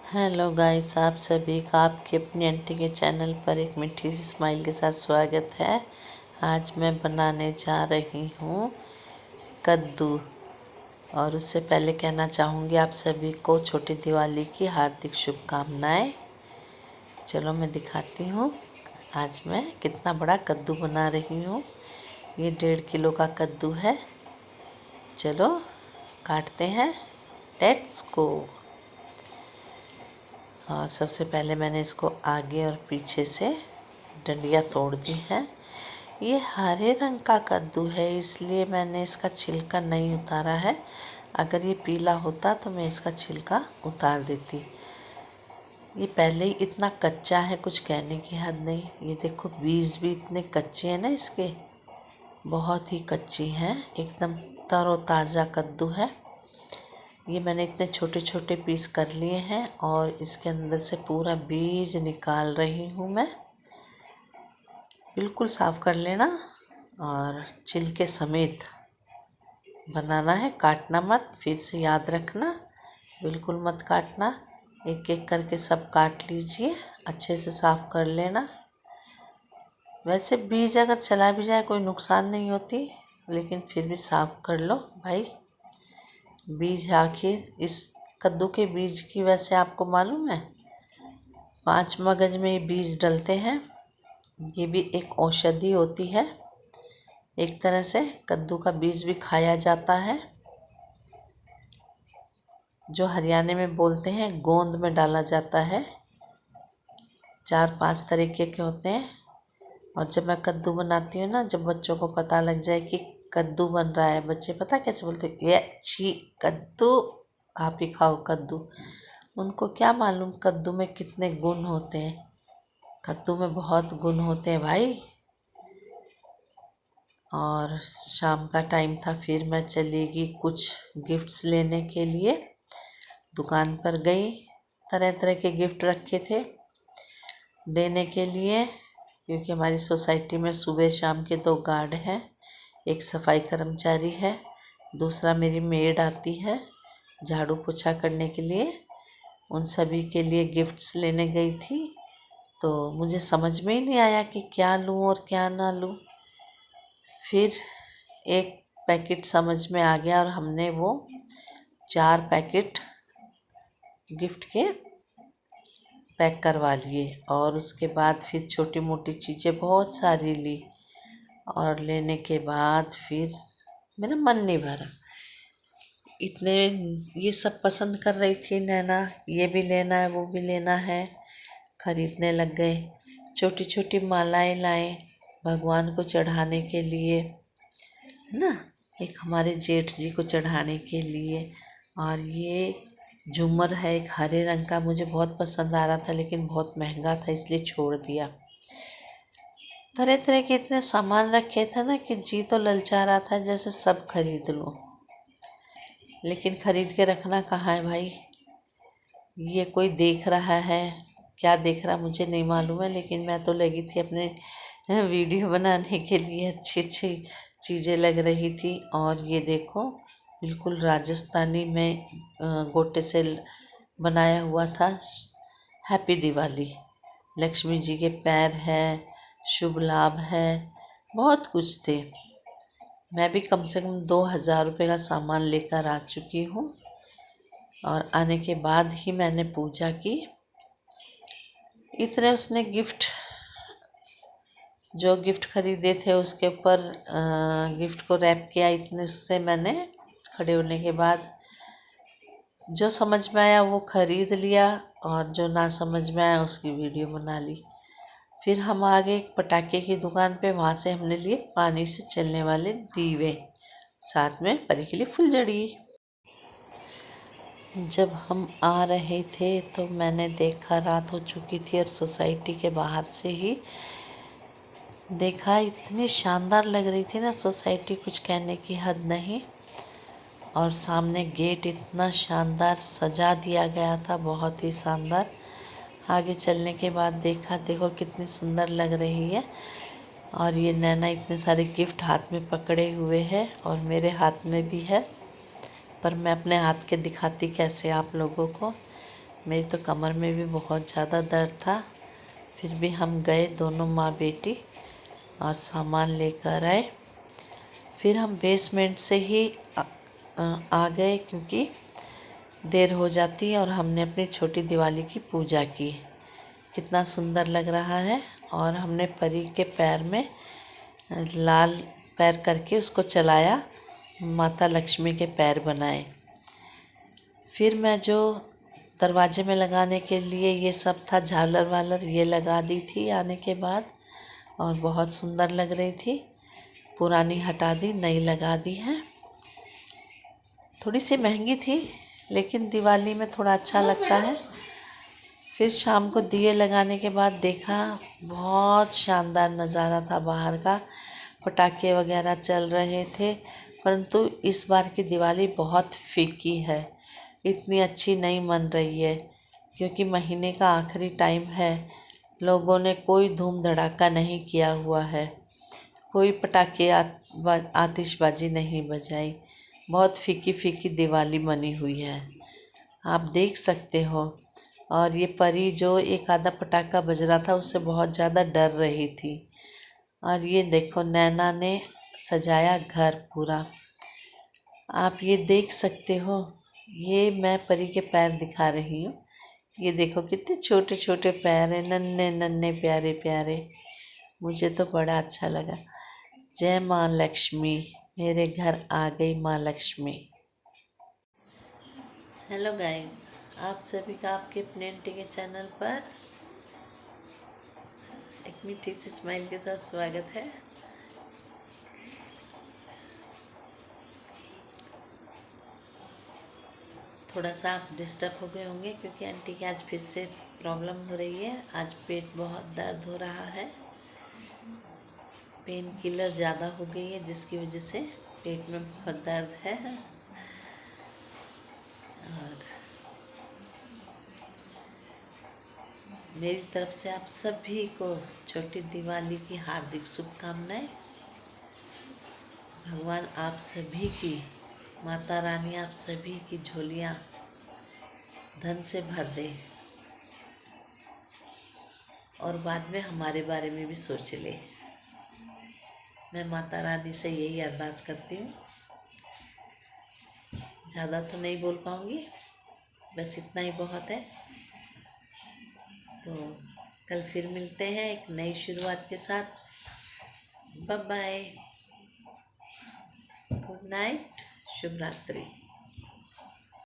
Hello guys, आप सभी का आपकी अपनी आंटी के चैनल पर एक मीठी सी स्माइल के साथ स्वागत है। आज मैं बनाने जा रही हूँ कद्दू। और उससे पहले कहना चाहूँगी आप सभी को छोटी दिवाली की हार्दिक शुभकामनाएं। चलो मैं दिखाती हूँ आज मैं कितना बड़ा कद्दू बना रही हूँ। ये 1.5 किलो का कद्दू है। चलो काटते हैं, लेट्स गो। और सबसे पहले मैंने इसको आगे और पीछे से डंडियाँ तोड़ दी हैं। ये हरे रंग का कद्दू है, इसलिए मैंने इसका छिलका नहीं उतारा है। अगर ये पीला होता तो मैं इसका छिलका उतार देती। ये पहले ही इतना कच्चा है, कुछ कहने की हद नहीं। ये देखो, बीज भी इतने कच्चे हैं ना इसके, बहुत ही कच्ची हैं। एकदम तरोताज़ा कद्दू है। ये मैंने इतने छोटे छोटे पीस कर लिए हैं और इसके अंदर से पूरा बीज निकाल रही हूँ मैं। बिल्कुल साफ़ कर लेना और छिलके समेत बनाना है, काटना मत। फिर से याद रखना, बिल्कुल मत काटना। एक एक करके सब काट लीजिए, अच्छे से साफ़ कर लेना। वैसे बीज अगर चला भी जाए कोई नुकसान नहीं होती, लेकिन फिर भी साफ़ कर लो भाई। बीज आखिर इस कद्दू के बीज की वैसे आपको मालूम है 5 मगज में ये बीज डलते हैं। ये भी एक औषधि होती है, एक तरह से कद्दू का बीज भी खाया जाता है। जो हरियाणा में बोलते हैं गोंद में डाला जाता है। 4-5 तरीके के होते हैं। और जब मैं कद्दू बनाती हूँ ना, जब बच्चों को पता लग जाए कि कद्दू बन रहा है, बच्चे पता कैसे बोलते हैं, ये छी कद्दू, आप ही खाओ कद्दू। उनको क्या मालूम कद्दू में कितने गुण होते हैं। कद्दू में बहुत गुण होते हैं भाई। और शाम का टाइम था, फिर मैं चली गई कुछ गिफ्ट्स लेने के लिए। दुकान पर गई, तरह तरह के गिफ्ट रखे थे देने के लिए, क्योंकि हमारी सोसाइटी में सुबह शाम के 2 गार्ड हैं। एक सफाई कर्मचारी है, दूसरा मेरी मेड आती है झाड़ू पोछा करने के लिए। उन सभी के लिए गिफ्ट्स लेने गई थी, तो मुझे समझ में ही नहीं आया कि क्या लूँ और क्या ना लूँ। फिर एक पैकेट समझ में आ गया और हमने वो 4 पैकेट गिफ्ट के पैक करवा लिए। और उसके बाद फिर छोटी मोटी चीज़ें बहुत सारी ली। और लेने के बाद फिर मेरा मन नहीं भरा। इतने ये सब पसंद कर रही थी नैना, ये भी लेना है वो भी लेना है, खरीदने लग गए। छोटी छोटी मालाएं लाए भगवान को चढ़ाने के लिए, है ना। एक हमारे जेठ जी को चढ़ाने के लिए। और ये झूमर है एक हरे रंग का, मुझे बहुत पसंद आ रहा था, लेकिन बहुत महंगा था इसलिए छोड़ दिया। तरह तरह के इतने सामान रखे थे ना कि जी तो ललचा रहा था जैसे सब खरीद लो, लेकिन खरीद के रखना कहाँ है भाई। ये कोई देख रहा है, क्या देख रहा मुझे नहीं मालूम है, लेकिन मैं तो लगी थी अपने वीडियो बनाने के लिए। अच्छी अच्छी चीज़ें लग रही थी। और ये देखो, बिल्कुल राजस्थानी में गोटे से बनाया हुआ था हैप्पी दिवाली। लक्ष्मी जी के पैर है, शुभ लाभ है, बहुत कुछ थे। मैं भी कम से कम 2000 रुपये का सामान लेकर आ चुकी हूँ। और आने के बाद ही मैंने पूजा की। इतने उसने जो गिफ्ट खरीदे थे उसके ऊपर गिफ्ट को रैप किया। इतने से मैंने खड़े होने के बाद जो समझ में आया वो खरीद लिया, और जो ना समझ में आया उसकी वीडियो बना ली। फिर हम आ गए एक पटाखे की दुकान पे। वहाँ से हमने लिए पानी से चलने वाले दीवे, साथ में परी के लिए फुलझड़ी। जब हम आ रहे थे तो मैंने देखा रात हो चुकी थी, और सोसाइटी के बाहर से ही देखा। इतनी शानदार लग रही थी ना सोसाइटी, कुछ कहने की हद नहीं। और सामने गेट इतना शानदार सजा दिया गया था, बहुत ही शानदार। आगे चलने के बाद देखा, देखो कितनी सुंदर लग रही है। और ये नैना इतने सारे गिफ्ट हाथ में पकड़े हुए है, और मेरे हाथ में भी है, पर मैं अपने हाथ के दिखाती कैसे आप लोगों को। मेरी तो कमर में भी बहुत ज़्यादा दर्द था, फिर भी हम गए दोनों माँ बेटी और सामान लेकर आए। फिर हम बेसमेंट से ही आ गए क्योंकि देर हो जाती है, और हमने अपनी छोटी दिवाली की पूजा की। कितना सुंदर लग रहा है। और हमने परी के पैर में लाल पैर करके उसको चलाया, माता लक्ष्मी के पैर बनाए। फिर मैं जो दरवाजे में लगाने के लिए ये सब था, झालर वालर, ये लगा दी थी आने के बाद, और बहुत सुंदर लग रही थी। पुरानी हटा दी, नई लगा दी है। थोड़ी सी महंगी थी लेकिन दिवाली में थोड़ा अच्छा लगता है। फिर शाम को दिए लगाने के बाद देखा, बहुत शानदार नज़ारा था बाहर का। पटाखे वगैरह चल रहे थे, परंतु इस बार की दिवाली बहुत फीकी है, इतनी अच्छी नहीं मन रही है क्योंकि महीने का आखिरी टाइम है। लोगों ने कोई धूम धड़ाका नहीं किया हुआ है, कोई पटाखे आतिशबाजी नहीं बजाई। बहुत फीकी फीकी दिवाली बनी हुई है, आप देख सकते हो। और ये परी जो एक आधा पटाखा बज रहा था उससे बहुत ज़्यादा डर रही थी। और ये देखो, नैना ने सजाया घर पूरा, आप ये देख सकते हो। ये मैं परी के पैर दिखा रही हूँ। ये देखो कितने छोटे छोटे पैर हैं, नन्हे नन्हे प्यारे प्यारे। मुझे तो बड़ा अच्छा लगा। जय माँ लक्ष्मी, मेरे घर आ गई माँ लक्ष्मी। हेलो गाइस, आप सभी का आपके अपने आंटी के चैनल पर एक मीठी सी स्माइल के साथ स्वागत है। थोड़ा सा आप डिस्टर्ब हो गए होंगे क्योंकि आंटी की आज फिर से प्रॉब्लम हो रही है। आज पेट बहुत दर्द हो रहा है, पेन किलर ज़्यादा हो गई है जिसकी वजह से पेट में बहुत दर्द है। और मेरी तरफ से आप सभी को छोटी दिवाली की हार्दिक शुभकामनाएं। भगवान आप सभी की, माता रानी आप सभी की झोलियाँ धन से भर दे, और बाद में हमारे बारे में भी सोच ले। मैं माता रानी से यही अरदास करती हूँ। ज़्यादा तो नहीं बोल पाऊँगी, बस इतना ही बहुत है। तो कल फिर मिलते हैं एक नई शुरुआत के साथ। बाय बाय, गुड नाइट, शुभ रात्रि।